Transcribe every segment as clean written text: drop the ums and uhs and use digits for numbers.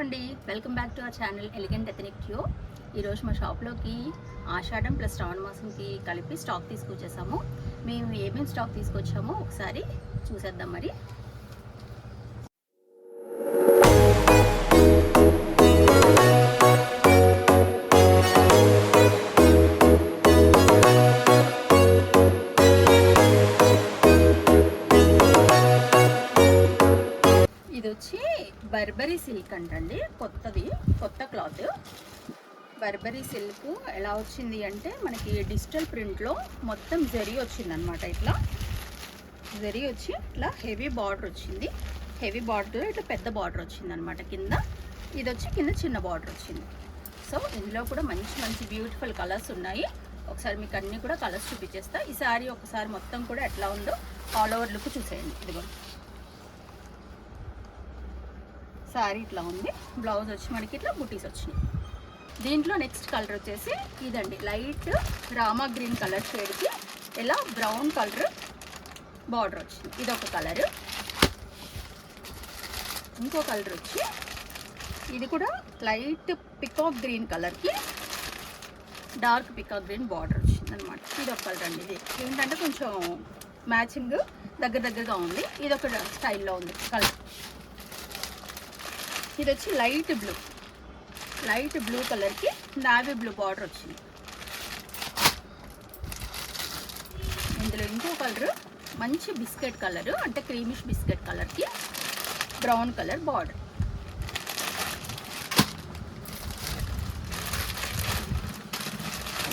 అండి, welcome back to our channel elegant ethnic Q. ఈరోజు మా షాప్లోకి ఆషాఢం ప్లస్ శ్రావణ మాసంకి కలిపి స్టాక్ తీసుకొచ్చేసాము. మేము ఏమేమి స్టాక్ తీసుకొచ్చామో ఒకసారి చూసేద్దాం. మరి ఇది వచ్చి బర్బరీ సిల్క్ అంటండి, కొత్త క్లాత్. బర్బరీ సిల్క్ ఎలా వచ్చింది అంటే మనకి డిజిటల్ ప్రింట్లో మొత్తం జరీ వచ్చిందనమాట. ఇట్లా జరీ వచ్చి ఇట్లా హెవీ బార్డర్ వచ్చింది. హెవీ బార్డర్లో ఇట్లా పెద్ద బార్డర్ వచ్చిందనమాట. కింద ఇది వచ్చి కింద చిన్న బార్డర్ వచ్చింది. సో ఇందులో కూడా మంచి మంచి బ్యూటిఫుల్ కలర్స్ ఉన్నాయి. ఒకసారి మీకు అన్నీ కూడా కలర్స్ చూపించేస్తా. ఈ సారీ ఒకసారి మొత్తం కూడా ఎట్లా ఉందో ఆల్ ఓవర్ లుక్ చూసేయండి. ఇదిగో సారీ ఇట్లా ఉంది. బ్లౌజ్ వచ్చి మనకి ఇట్లా బుటీస్ వచ్చినాయి. దీంట్లో నెక్స్ట్ కలర్ వచ్చేసి ఇదండి, లైట్ రామా గ్రీన్ కలర్ షేడ్కి ఇలా బ్రౌన్ కలర్ బార్డర్ వచ్చింది. ఇదొక కలర్. ఇంకో కలర్ వచ్చి ఇది కూడా లైట్ పికాక్ గ్రీన్ కలర్కి డార్క్ పికాక్ గ్రీన్ బార్డర్ వచ్చింది అనమాట. ఇదొక కలర్ అండి. ఇది ఏంటంటే కొంచెం మ్యాచింగ్ దగ్గరగా ఉంది. ఇదొక స్టైల్లో ఉంది కలర్. ఇది వచ్చి లైట్ బ్లూ కలర్కి నావీ బ్లూ బార్డర్ వచ్చింది. ఇందులో ఇంకో కలర్ మంచి బిస్కెట్ కలర్, అంటే క్రీమిష్ బిస్కెట్ కలర్కి బ్రౌన్ కలర్ బార్డర్.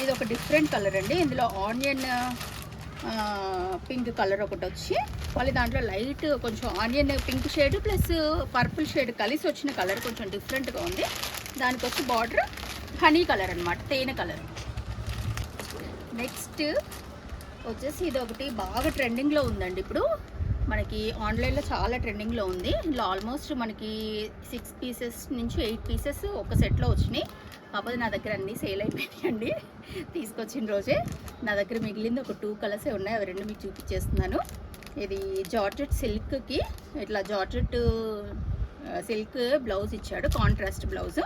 ఇది ఒక డిఫరెంట్ కలర్ అండి. ఇందులో ఆనియన్ పింక్ కలర్ ఒకటి వచ్చి, మళ్ళీ దాంట్లో లైట్ కొంచెం onion pink shade plus purple shade కలిసి వచ్చిన కలర్ కొంచెం డిఫరెంట్గా ఉంది. దానికి వచ్చి బార్డర్ హనీ కలర్ అనమాట, తేనె కలర్. నెక్స్ట్ వచ్చేసి ఇది ఒకటి బాగా ట్రెండింగ్లో ఉందండి. ఇప్పుడు మనకి ఆన్లైన్లో చాలా ట్రెండింగ్లో ఉంది. ఇందులో ఆల్మోస్ట్ మనకి 6 పీసెస్ నుంచి 8 పీసెస్ ఒక సెట్లో వచ్చినాయి. కాకపోతే నా దగ్గర అన్నీ సేల్ అయిపోయినాయండి. తీసుకొచ్చిన రోజే నా దగ్గర మిగిలింది ఒక 2 కలర్సే ఉన్నాయి. అవి 2 మీకు చూపించేస్తున్నాను. ఇది జార్జెట్ సిల్క్కి ఇట్లా జార్జెట్ సిల్క్ బ్లౌజ్ ఇచ్చాడు, కాంట్రాస్ట్ బ్లౌజ్.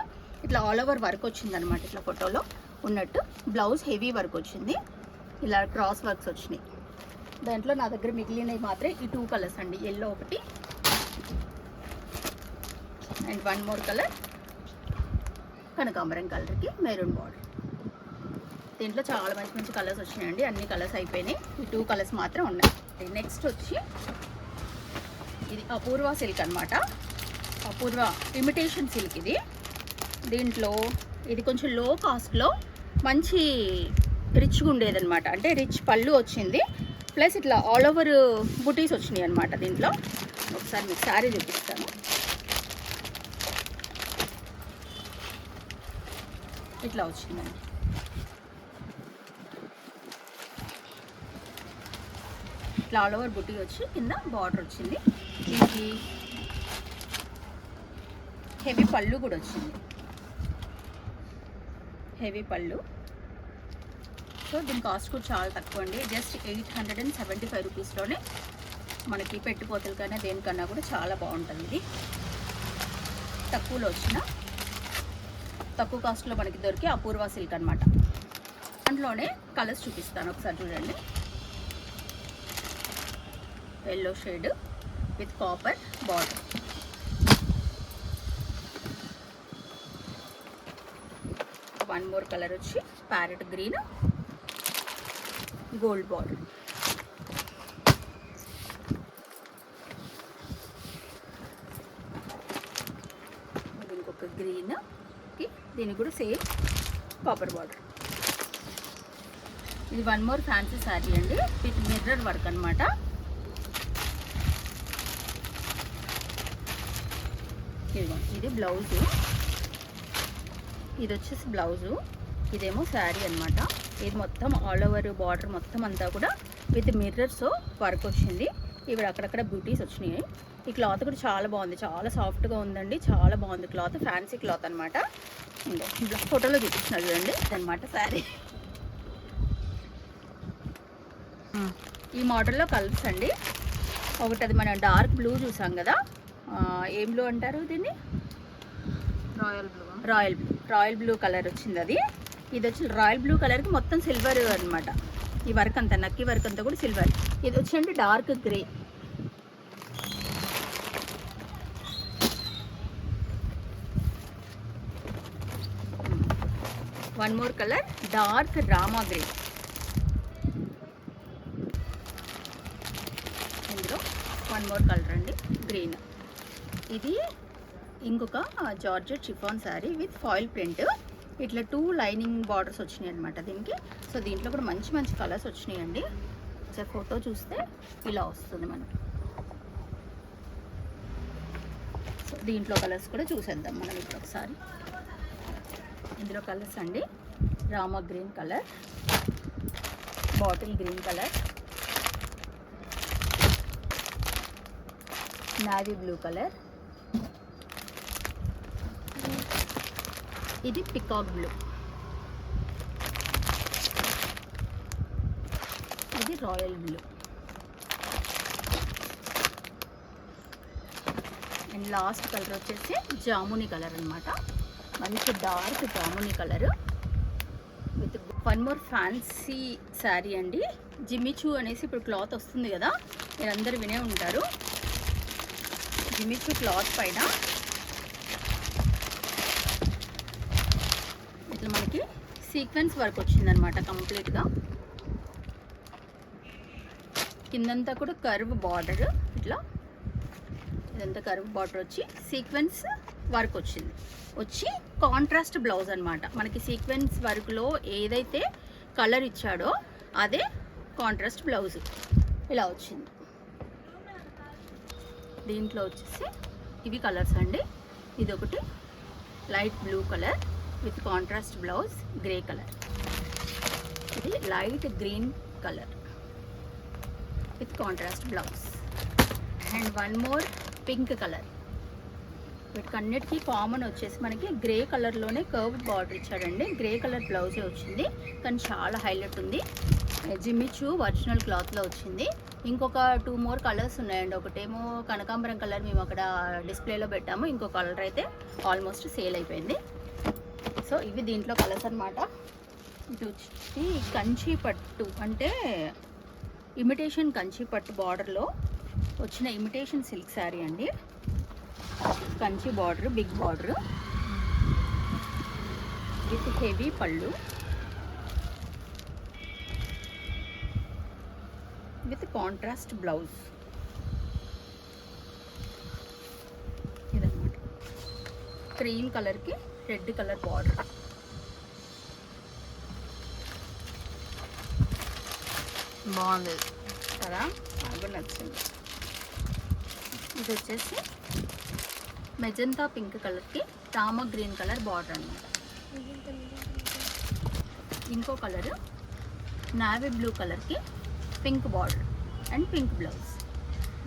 ఇట్లా ఆల్ ఓవర్ వర్క్ వచ్చిందనమాట. ఇట్లా ఫోటోలో ఉన్నట్టు బ్లౌజ్ హెవీ వర్క్ వచ్చింది. ఇలా క్రాస్ వర్క్స్ వచ్చినాయి. దాంట్లో నా దగ్గర మిగిలినవి మాత్రం ఈ 2 కలర్స్ అండి. ఎల్లో ఒకటి అండ్ 1 మోర్ కలర్ కనకాంబరం కలర్కి మెరూన్ బార్డర్. దీంట్లో చాలా మంచి కలర్స్ వచ్చినాయండి. అన్ని కలర్స్ అయిపోయినాయి. ఈ 2 కలర్స్ మాత్రం ఉన్నాయి. నెక్స్ట్ వచ్చి ఇది అపూర్వ సిల్క్ అనమాట. అపూర్వ ఇమిటేషన్ సిల్క్ ఇది. దీంట్లో ఇది కొంచెం లో కాస్ట్లో మంచి రిచ్గా ఉండేదన్నమాట. అంటే రిచ్ పళ్ళు వచ్చింది, ప్లస్ ఇట్లా ఆల్ ఓవర్ బుటీస్ వచ్చినాయి అనమాట. దీంట్లో ఒకసారి మీకు శారీ చూపిస్తాను. ఇట్లా వచ్చిందండి. ఇట్లా ఆల్ ఓవర్ బుటీ వచ్చి కింద బార్డర్ వచ్చింది. దీనికి హెవీ పళ్ళు కూడా వచ్చింది, హెవీ పళ్ళు. సో దీని కాస్ట్ కూడా చాలా తక్కువ అండి. జస్ట్ 875 రూపీస్లోనే మనకి పెట్టుపోతలకైనా దేనికన్నా కూడా చాలా బాగుంటుంది. ఇది తక్కువ కాస్ట్లో మనకి దొరికే అపూర్వ సిల్క్ అనమాట. దాంట్లోనే కలర్స్ చూపిస్తాను, ఒకసారి చూడండి. Yellow shade with copper border. One more colour వచ్చి ప్యారెట్ గ్రీన్ గోల్డ్ బార్డర్. ఇంకొక గ్రీన్కి దీనికి కూడా సేమ్ కాపర్ బార్డర్. ఇది 1 మోర్ ఫ్యాన్సీ శారీ అండి విత్ మిర్రర్ వర్క్ అనమాట. ఇది బ్లౌజు, ఇది వచ్చేసి బ్లౌజు, ఇదేమో శారీ అనమాట. ఇది మొత్తం ఆల్ ఓవర్ బార్డర్ మొత్తం అంతా కూడా విత్ మిర్రర్స్ వర్క్ వచ్చింది. ఇవి అక్కడక్కడ బ్యూటీస్ వచ్చినాయి. ఈ క్లాత్ కూడా చాలా బాగుంది, చాలా సాఫ్ట్గా ఉందండి. చాలా బాగుంది క్లాత్, ఫ్యాన్సీ క్లాత్ అనమాట. ఫోటోలో చూపించిన చూడండి అనమాట శారీ. ఈ మోడల్లో కలర్స్ అండి. ఒకటి అది మనం డార్క్ బ్లూ చూసాం కదా, ఏం బ్లూ అంటారు దీన్ని, రాయల్ బ్లూ కలర్ వచ్చింది అది. ఇది వచ్చి రాయల్ బ్లూ కలర్కి మొత్తం సిల్వర్ అనమాట. ఈ వర్క్ అంతా నక్కి వర్క్ అంతా కూడా సిల్వర్. ఇది వచ్చండి dark grey. One more colour dark Rama grey. ఇందులో వన్ మోర్ కలర్ అండి గ్రీన్. ఇది ఇంకొక georgette chiffon sari with foil print. ఇట్లా 2 లైనింగ్ బార్డర్స్ వచ్చినాయి అనమాట దీనికి. సో దీంట్లో కూడా మంచి మంచి కలర్స్ వచ్చినాయండి. ఒకసారి ఫోటో చూస్తే ఇలా వస్తుంది మనకి. సో దీంట్లో కలర్స్ కూడా చూసేద్దాం మనం ఇప్పుడు ఒకసారి. ఇందులో కలర్స్ అండి Rama green colour, bottle green colour, navy blue colour, ఇది పికాక్ బ్లూ, ఇది royal blue, and last colour వచ్చేసి జామునీ కలర్ అనమాట. మంచి dark jamuni colour with one more fancy sari అండి. జిమ్మిచూ అనేసి ఇప్పుడు క్లాత్ వస్తుంది కదా, మీరు అందరు వినే ఉంటారు. జిమ్మిచూ క్లాత్ పైన ఇట్లా మనకి సీక్వెన్స్ వర్క్ వచ్చిందనమాట కంప్లీట్గా. కిందంతా కూడా కర్వ్ బార్డర్, ఇట్లా ఇదంతా కర్వ్ బార్డర్ వచ్చి సీక్వెన్స్ వర్క్ వచ్చింది. వచ్చి కాంట్రాస్ట్ బ్లౌజ్ అనమాట. మనకి సీక్వెన్స్ వర్క్లో ఏదైతే కలర్ ఇచ్చాడో అదే కాంట్రాస్ట్ బ్లౌజ్ ఇలా వచ్చింది. దీంట్లో వచ్చేసి ఇవి కలర్స్ అండి. ఇది ఒకటి light blue colour with contrast blouse grey colour, ఇది light green colour with contrast blouse, and one more pink colour. వీటికన్నిటికీ కామన్ వచ్చేసి మనకి గ్రే కలర్లోనే కర్వ్ బార్డర్ ఇచ్చాడండి. గ్రే కలర్ బ్లౌజే వచ్చింది కానీ చాలా హైలైట్ ఉంది. జిమ్మిచూ ఒరిజినల్ క్లాత్లో వచ్చింది. ఇంకొక 2 మోర్ కలర్స్ ఉన్నాయండి. ఒకటేమో కనకాంబరం కలర్ మేము అక్కడ డిస్ప్లేలో పెట్టాము, ఇంకో కలర్ అయితే ఆల్మోస్ట్ సేల్ అయిపోయింది. సో ఇవి దీంట్లో కలర్స్ అనమాట. ఇది వచ్చి కంచి పట్టు అంటే ఇమిటేషన్ కంచి పట్టు బార్డర్లో వచ్చిన ఇమిటేషన్ సిల్క్ శారీ అండి. Kanchi border, big border with heavy పళ్ళు విత్ కాంట్రాస్ట్ బ్లౌజ్. ఇదన్నమాట క్రీమ్ కలర్కి రెడ్ కలర్ బార్డర్. బాగుంది కదా, నాకు నచ్చింది. ఇది వచ్చేసి మెజంతా పింక్ కలర్కి రామా గ్రీన్ కలర్ బార్డర్ అన్నమాట. ఇంకో కలర్ నావీ బ్లూ కలర్కి pink border and pink blouse.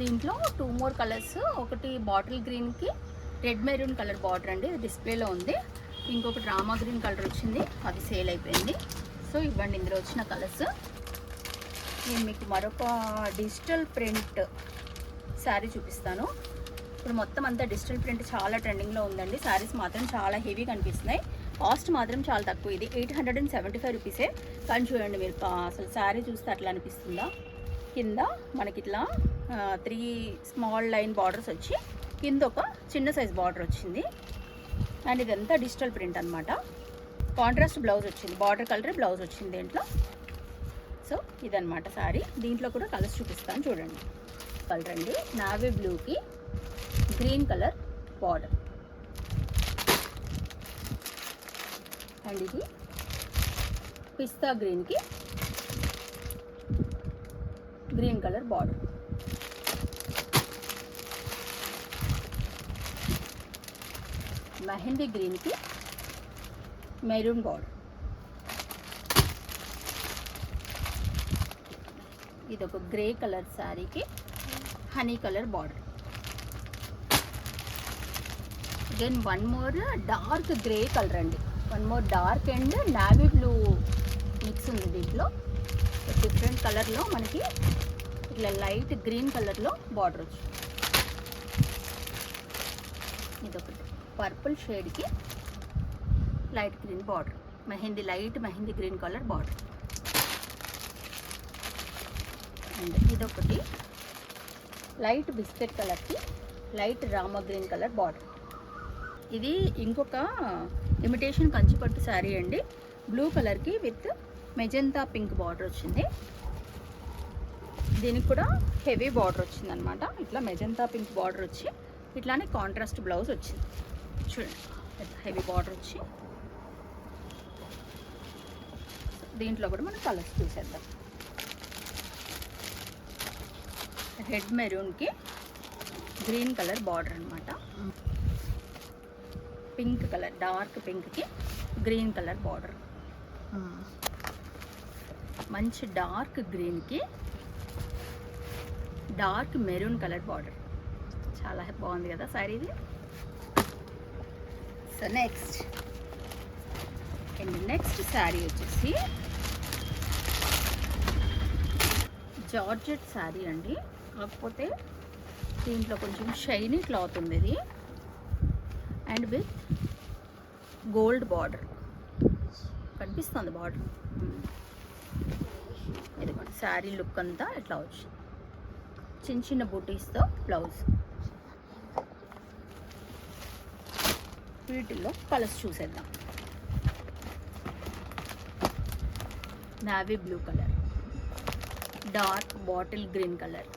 దీంట్లో 2 మోర్ కలర్స్. ఒకటి బాటిల్ గ్రీన్కి రెడ్ మెరూన్ కలర్ బార్డర్ అండి, అది డిస్ప్లేలో ఉంది. ఇంకొకటి రామా గ్రీన్ కలర్ వచ్చింది, అది సేల్ అయిపోయింది. సో ఇవ్వండి ఇందులో వచ్చిన కలర్స్. నేను మీకు మరొక డిజిటల్ ప్రింట్ శారీ చూపిస్తాను. ఇప్పుడు మొత్తం అంతా డిజిటల్ ప్రింట్ చాలా ట్రెండింగ్లో ఉందండి. శారీస్ మాత్రం చాలా హెవీ కనిపిస్తున్నాయి, కాస్ట్ మాత్రం చాలా తక్కువ. ఇది 875 రూపీసే. కానీ చూడండి మీరు అసలు శారీ చూస్తే అట్లా అనిపిస్తుందా. కింద మనకి ఇట్లా 3 స్మాల్ లైన్ బార్డర్స్ వచ్చి కింద ఒక చిన్న సైజ్ బార్డర్ వచ్చింది. అండ్ ఇదంతా డిజిటల్ ప్రింట్ అనమాట. కాంట్రాస్ట్ బ్లౌజ్ వచ్చింది, బార్డర్ కలర్ బ్లౌజ్ వచ్చింది దీంట్లో. సో ఇదనమాట శారీ. దీంట్లో కూడా కలర్స్ చూపిస్తాను చూడండి. కలర్ అండి నావీ బ్లూకి గ్రీన్ కలర్ బార్డర్, అండ్ ఇది పిస్తా గ్రీన్కి గ్రీన్ కలర్ బార్డర్. మెహందీ గ్రీన్కి మెరూన్ బార్డర్. ఇది ఒక గ్రే కలర్ శారీకి honey colour border. Again one more dark grey colour అండి. One more dark and navy blue mix ఉంది దీంట్లో. డిఫరెంట్ కలర్లో మనకి ఇట్లా లైట్ గ్రీన్ కలర్లో బార్డర్ వచ్చింది. ఇదొకటి పర్పుల్ షేడ్కి light green border, light mehndi green colour border. And ఇదొకటి లైట్ బిస్కెట్ కలర్కి light Rama green colour border. ఇది ఇంకొక ఇమిటేషన్ కంచిపట్టు శారీ అండి. బ్లూ కలర్కి విత్ మెజంతా పింక్ బార్డర్ వచ్చింది. దీనికి కూడా హెవీ బార్డర్ వచ్చింది అనమాట. ఇట్లా మెజంతా పింక్ బార్డర్ వచ్చి ఇట్లానే కాంట్రాస్ట్ బ్లౌజ్ వచ్చింది. చూడండి హెవీ బార్డర్ వచ్చి. దీంట్లో కూడా మనం కలర్స్ చూసేద్దాం. రెడ్ మెరూన్కి గ్రీన్ కలర్ బార్డర్ అనమాట. పింక్ కలర్, డార్క్ పింక్కి గ్రీన్ కలర్ బార్డర్. మంచి డార్క్ గ్రీన్కి డార్క్ మెరూన్ కలర్ బార్డర్. చాలా బాగుంది కదా సారీ ఇది. సో నెక్స్ట్ శారీ వచ్చేసి జార్జెట్ శారీ అండి. కాకపోతే దీంట్లో కొంచెం షైనీ క్లాత్ ఉంది ఇది. అండ్ విత్ గోల్డ్ బార్డర్ కనిపిస్తుంది బార్డర్. ఇది శారీ లుక్ అంతా ఇట్లా వచ్చి చిన్న చిన్న బూటీస్తో బ్లౌజ్. వీటిల్లో కలర్స్ చూసేద్దాం. Navy blue colour, dark bottle green colour,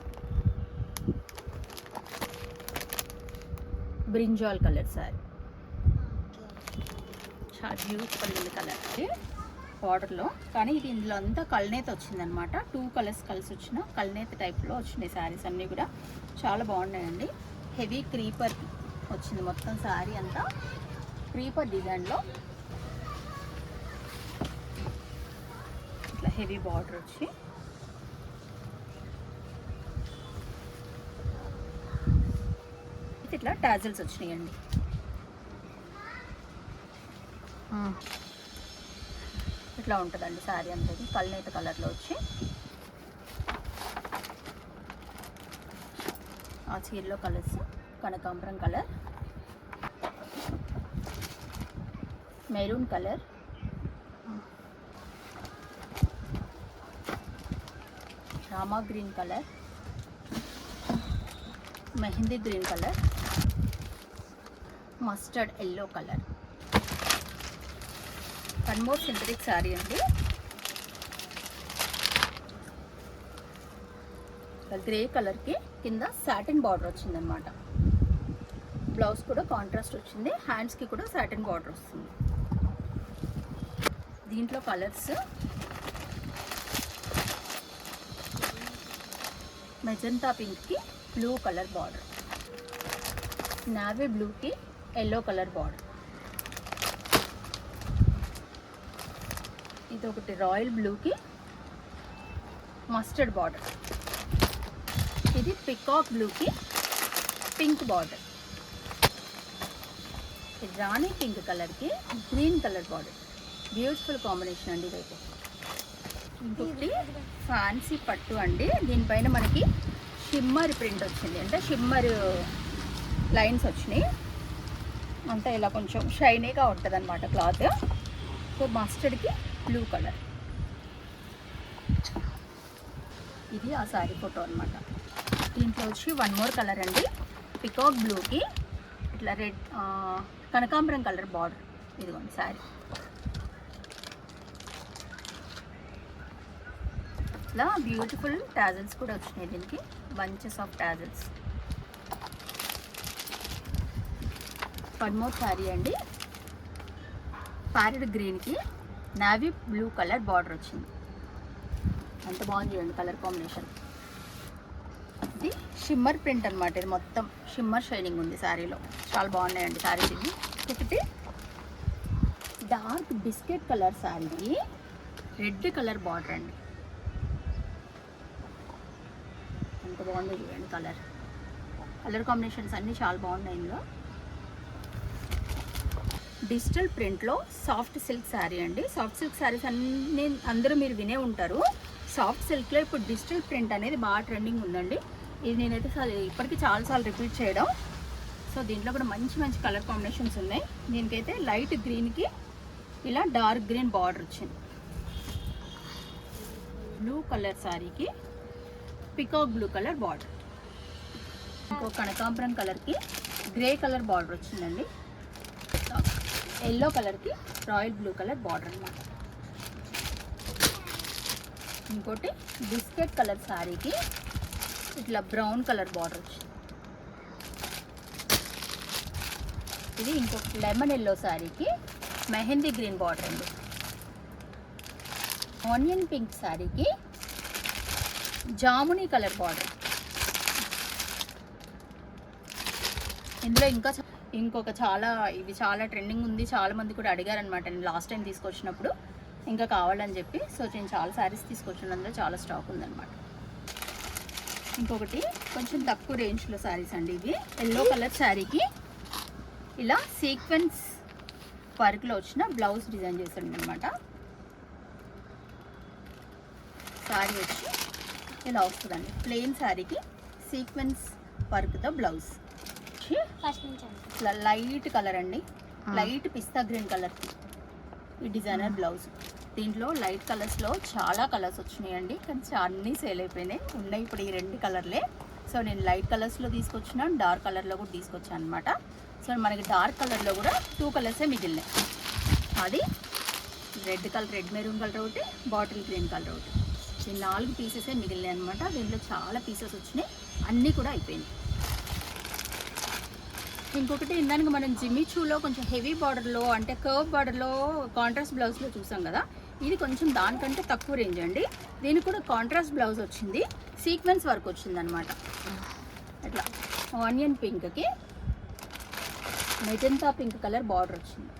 brinjal colour sorry. చాలా బ్యూటిఫుల్ ఉంది కలర్ బార్డర్లో. కానీ ఇది ఇందులో అంతా కల్నేత వచ్చిందనమాట. 2 కలర్స్ కలిసి వచ్చిన కల్నేత టైప్లో వచ్చినాయి శారీస్ అన్నీ కూడా. చాలా బాగున్నాయండి. హెవీ క్రీపర్ వచ్చింది మొత్తం శారీ అంతా. క్రీపర్ డిజైన్లో ఇట్లా హెవీ బార్డర్ వచ్చి ఇట్లా టాజిల్స్ వచ్చినాయండి. ఇట్లా ఉంటుందండి శారీ అంతా. కల్నేత కలర్లో వచ్చి ఆ చీరలో కలర్స్ కనకాంబరం colour, maroon colour, Rama green colour, mehndi green colour, mustard yellow colour. కన్మోర్ సింథటిక్ శారీ అండి. గ్రే కలర్కి కింద సాటిన్ బార్డర్ వచ్చిందనమాట. బ్లౌజ్ కూడా కాంట్రాస్ట్ వచ్చింది. హ్యాండ్స్కి కూడా సాటిన్ బార్డర్ వస్తుంది. దీంట్లో కలర్స్ మెజంతా పింక్కి బ్లూ కలర్ బార్డర్, నావీ బ్లూకి ఎల్లో కలర్ బార్డర్, ఇది ఒకటి రాయల్ బ్లూకి మస్టర్డ్ బార్డర్, ఇది పికాక్ బ్లూకి పింక్ బార్డర్, రాణి పింక్ కలర్కి green colour border. Beautiful combination అండి ఇదైతే. ఇంకొకటి ఫ్యాన్సీ పట్టు అండి. దీనిపైన మనకి షిమ్మర్ ప్రింట్ వచ్చింది, అంటే షిమ్మర్ లైన్స్ వచ్చినాయి. అంతా ఇలా కొంచెం షైనీగా ఉంటుంది అనమాట క్లాత్. సో మస్టర్డ్కి బ్లూ కలర్. ఇది ఆ శారీ ఫోటో అనమాట. దీంట్లో వచ్చి 1 మోర్ కలర్ అండి. పికాక్ బ్లూకి ఇట్లా రెడ్ కనకాంబరం కలర్ బార్డర్. ఇదిగోండి శారీ. ఇట్లా బ్యూటిఫుల్ టాజల్స్ కూడా వచ్చినాయి దీనికి, bunches of tassels. 1 more sari అండి. ప్యారెట్ గ్రీన్కి నావీ బ్లూ కలర్ బార్డర్ వచ్చింది. ఎంత బాగుంది చూడండి కలర్ కాంబినేషన్. ఇది షిమ్మర్ ప్రింట్ అనమాట. ఇది మొత్తం షిమ్మర్ షైనింగ్ ఉంది శారీలో. చాలా బాగున్నాయండి శారీస్ ఇవి. ఒకటి డార్క్ బిస్కెట్ కలర్ శారీకి రెడ్ కలర్ బార్డర్ అండి. ఎంత బాగుంది చూడండి కలర్ కాంబినేషన్స్ అన్నీ చాలా బాగున్నాయి ఇందులో. డిజిటల్ ప్రింట్లో సాఫ్ట్ సిల్క్ శారీ అండి. సాఫ్ట్ సిల్క్ శారీస్ అన్నీ అందరూ మీరు వినే ఉంటారు. సాఫ్ట్ సిల్క్లో ఇప్పుడు డిజిటల్ ప్రింట్ అనేది బాగా ట్రెండింగ్ ఉందండి. ఇది నేనైతే ఇప్పటికీ చాలాసార్లు రిపీట్ చేయడం. సో దీంట్లో కూడా మంచి మంచి కలర్ కాంబినేషన్స్ ఉన్నాయి. దీనికైతే లైట్ గ్రీన్కి ఇలా డార్క్ గ్రీన్ బార్డర్ వచ్చింది. బ్లూ కలర్ శారీకి పికాక్ బ్లూ కలర్ బార్డర్. ఇంకో కనకాంబరం కలర్కి గ్రే కలర్ బార్డర్ వచ్చిందండి. ఎల్లో కలర్కి రాయల్ బ్లూ కలర్ బార్డర్ అన్నమాట. ఇంకోటి బిస్కెట్ కలర్ శారీకి ఇట్లా బ్రౌన్ కలర్ బార్డర్ వచ్చింది. ఇది ఇంకొక లెమన్ ఎల్లో శారీకి మెహందీ గ్రీన్ బార్డర్ అండి. ఆనియన్ పింక్ శారీకి జామునీ కలర్ బార్డర్. ఇందులో ఇంకొక ఇది చాలా ట్రెండింగ్ ఉంది. చాలా మంది కూడా అడిగారనమాట నేను లాస్ట్ టైం తీసుకొచ్చినప్పుడు, ఇంకా కావాలని చెప్పి. సో నేను చాలా శారీస్ తీసుకొచ్చిన అందులో చాలా స్టాక్ ఉందన్నమాట. ఇంకొకటి కొంచెం తక్కువ రేంజ్లో శారీస్ అండి. ఇవి ఎల్లో కలర్ శారీకి ఇలా సీక్వెన్స్ వర్క్లో వచ్చిన బ్లౌజ్ డిజైన్ చేసాను అనమాట. శారీ వచ్చి ఇలా వస్తుందండి. ప్లెయిన్ శారీకి సీక్వెన్స్ వర్క్తో బ్లౌజ్. ఇట్లా లైట్ కలర్ అండి, లైట్ పిస్తా గ్రీన్ కలర్కి ఈ డిజైనర్ బ్లౌజ్. దీంట్లో లైట్ కలర్స్లో చాలా కలర్స్ వచ్చినాయండి, కానీ అన్నీ సేల్ అయిపోయినాయి. ఉన్నాయి ఇప్పుడు ఈ 2 కలర్లే. సో నేను లైట్ కలర్స్లో తీసుకొచ్చిన, డార్క్ కలర్లో కూడా తీసుకొచ్చాను అనమాట. సో మనకి డార్క్ కలర్లో కూడా 2 కలర్సే మిగిలినాయి. అది రెడ్ మెరూన్ కలర్ ఒకటి, బాటిల్ గ్రీన్ కలర్ ఒకటి. ఈ 4 పీసెసే మిగిలినాయి అనమాట. దీంట్లో చాలా పీసెస్ వచ్చినాయి, అన్నీ కూడా అయిపోయినాయి. ఇంకొకటి ఇందాక మనం జిమ్మిచూలో కొంచెం హెవీ బార్డర్లో అంటే కర్వ్ బార్డర్లో కాంట్రాస్ట్ బ్లౌజ్లో చూసాం కదా, ఇది కొంచెం దానికంటే తక్కువ రేంజ్ అండి. దీనికి కూడా కాంట్రాస్ట్ బ్లౌజ్ వచ్చింది, సీక్వెన్స్ వర్క్ వచ్చింది అనమాట. అట్లా ఆనియన్ పింక్కి మెజంతా పింక్ కలర్ బార్డర్ వచ్చింది.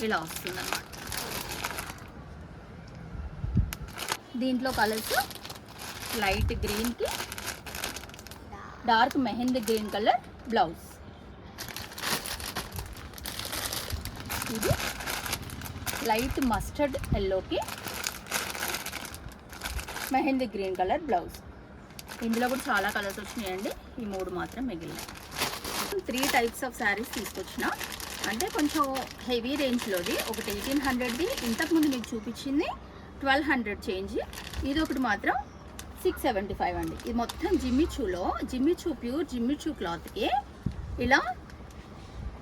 ఇలా వస్తుంది అన్నమాట. దీంట్లో కలర్స్ లైట్ గ్రీన్కి dark mehndi green colour blouse. ఇది లైట్ మస్టర్డ్ ఎల్లోకి మెహందీ గ్రీన్ కలర్ బ్లౌజ్. ఇందులో కూడా చాలా కలర్స్ వచ్చినాయండి, ఈ 3 మాత్రం మిగిలినాయి. 3 టైప్స్ ఆఫ్ శారీస్ తీసుకొచ్చిన, అంటే కొంచెం హెవీ రేంజ్లోది. ఒకటి 1800ది, ఇంతకుముందు మీకు చూపించింది 1200 చేంజ్. ఇది ఒకటి మాత్రం 675 అండి. ఇది మొత్తం జిమ్మిచూ ప్యూర్ జిమ్మిచూ క్లాత్కి ఇలా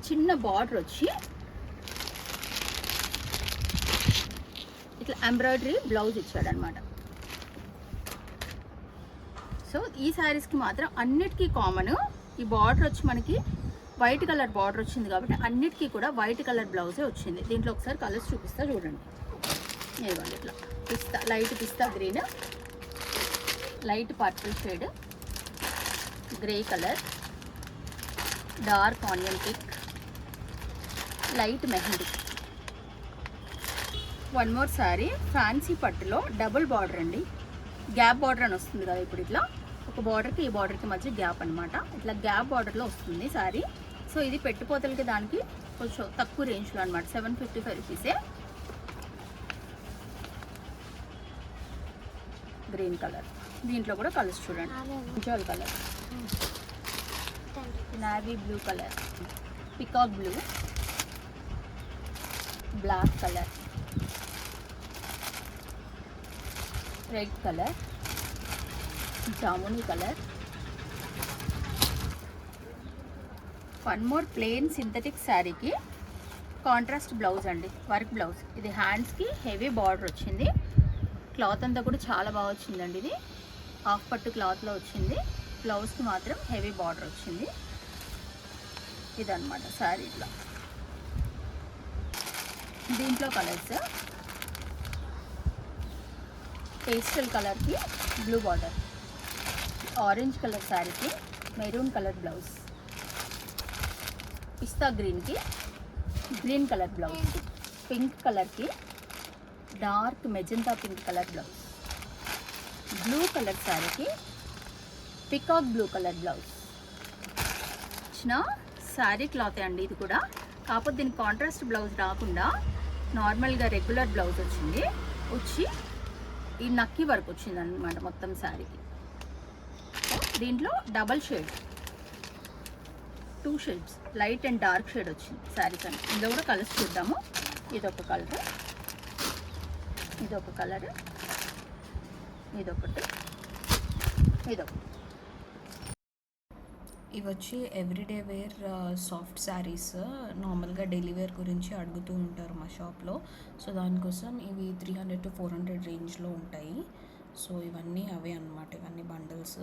చిన్న బార్డర్ వచ్చి ఇట్లా ఎంబ్రాయిడరీ బ్లౌజ్ ఇచ్చాడనమాట. సో ఈ శారీస్కి మాత్రం అన్నిటికీ కామన్ ఈ బార్డర్ వచ్చి మనకి వైట్ కలర్ బార్డర్ వచ్చింది కాబట్టి అన్నిటికీ కూడా వైట్ కలర్ బ్లౌజే వచ్చింది. దీంట్లో ఒకసారి కలర్స్ చూపిస్తా చూడండి. ఇదిగోండి ఇట్లా light pista green, light purple shade, grey colour, dark onion pink, light mehndi. One more sari fancy పట్టులో డబుల్ బార్డర్ అండి. గ్యాప్ బార్డర్ అని వస్తుంది కదా, ఇప్పుడు ఇట్లా ఒక బార్డర్కి ఈ బార్డర్కి మధ్య గ్యాప్ అనమాట. ఇట్లా గ్యాప్ బార్డర్లో వస్తుంది శారీ. సో ఇది పెట్టుపోతలకి దానికి కొంచెం తక్కువ రేంజ్లో అనమాట. 755 రూపీసే. గ్రీన్ కలర్, దీంట్లో కూడా కలర్స్ చూడండి. ఉజ్వల్ colour, navy blue colour, peacock blue, black colour, red colour, జామునీ colour. One more plain synthetic శారీకి కాంట్రాస్ట్ బ్లౌజ్ అండి, వర్క్ బ్లౌజ్. ఇది హ్యాండ్స్కి హెవీ బార్డర్ వచ్చింది. క్లాత్ అంతా కూడా చాలా బాగా వచ్చిందండి. ఇది హాఫ్ పట్టు క్లాత్లో వచ్చింది. బ్లౌజ్కి మాత్రం హెవీ బార్డర్ వచ్చింది. ఇదన్నమాట శారీ. ఇట్లా దీంట్లో కలర్స్ పేస్టల్ కలర్కి బ్లూ బార్డర్, ఆరెంజ్ కలర్ శారీకి మెరూన్ కలర్ బ్లౌజ్, పిస్తా గ్రీన్కి గ్రీన్ కలర్ బ్లౌజ్, పింక్ కలర్కి dark magenta pink colour blouse, blue colour శారీకి పికాక్ బ్లూ కలర్ బ్లౌజ్. వచ్చిన శారీ క్లాత్ అండి ఇది కూడా, కాకపోతే దీనికి కాంట్రాస్ట్ బ్లౌజ్ రాకుండా నార్మల్గా రెగ్యులర్ బ్లౌజ్ వచ్చింది. వచ్చి ఈ నక్కి వర్క్ వచ్చింది అన్నమాట మొత్తం శారీకి. దీంట్లో double shade 2 shades, light and dark shade వచ్చింది శారీస్ అని. ఇందులో కూడా కలర్స్ చూద్దాము. ఇదొక కలర్, ఇదొక కలర్, ఇదొకటి, ఇదొకటి. ఇవి వచ్చి ఎవ్రీడే వేర్ సాఫ్ట్ శారీస్. నార్మల్గా డైలీ వేర్ గురించి అడుగుతూ ఉంటారు మా షాప్లో. సో దానికోసం ఇవి 300 to 400 రేంజ్లో ఉంటాయి. సో ఇవన్నీ అవే అన్నమాట, ఇవన్నీ బండిల్స్.